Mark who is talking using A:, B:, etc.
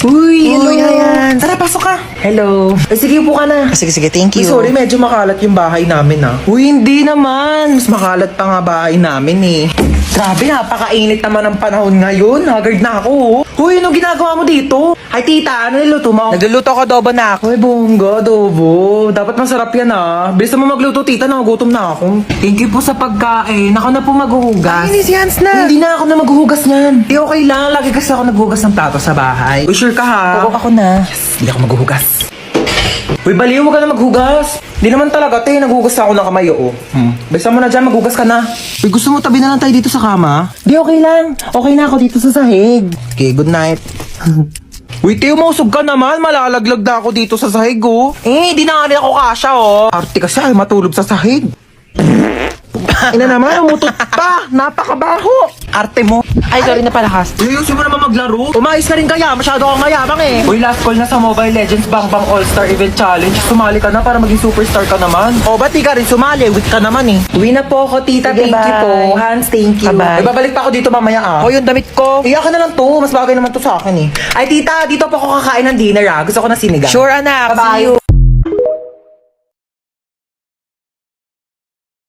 A: Uy, hello.
B: Uy, ayan.
A: Tara, pasok ka. Hello. Sige, upo ka na.
B: Sige, thank you.
A: Sorry, medyo makalat yung bahay namin Uy, hindi naman. Mas makalat pa nga bahay namin Grabe, napakainit naman ang panahon ngayon. Haggard na ako. Uy, ano ginagawa mo dito? Ay, tita, ano niluto mo?
B: Nagluluto ko adobo na ako.
A: Uy, bongga, adobo. Dapat masarap yan Bilis mo magluto, tita. Nagugutom na ako. Thank you po sa pagkain. Ako na po maghuhugas.
B: Ay, si Hans na.
A: Hindi na ako na maghuhugas niyan. Di okay lang. Lagi kasi ako naghuhugas ng plato sa bahay. Uy, sure ka ha?
B: Ako na.
A: Hindi ako maghuhugas. Uy, baliw, huwag ka na maghugas. Hindi naman talaga, naghuhugas ako ng kamay, Bisa mo na dyan, maghugas ka na. Uy, gusto mo tabi na lang tayo dito sa kama? Di, okay lang. Okay na ako dito sa sahig. Okay, good night. Uy, Teo, mausog ka naman. Malalaglag na ako dito sa sahig, di na nga rin ako kasya, Arte kasi ay matulog sa sahig. Ina naman, umutot pa. Napakabaho.
B: Arte mo. Ay, sorry na pala, Has.
A: Uy, ayusin mo naman maglaro. Umayos ka rin kaya. Masyado kang mayabang Uy, last call na sa Mobile Legends Bang Bang All-Star Event Challenge. Sumali ka na para maging superstar ka naman. O, ba't di ka rin sumali? Weak ka naman Uwi na po ako, tita.
B: Sige,
A: thank you
B: bye.
A: po. Hans, thank you.
B: Bye-bye.
A: Ay, babalik pa ako dito mamaya
B: O, yung damit ko.
A: Iyakan na lang to. Mas bagay naman to sa akin Ay, tita, dito po ako kakain ng dinner Gusto ko na sinigang.
B: Sure, anak.
A: Bye-bye.
B: See you.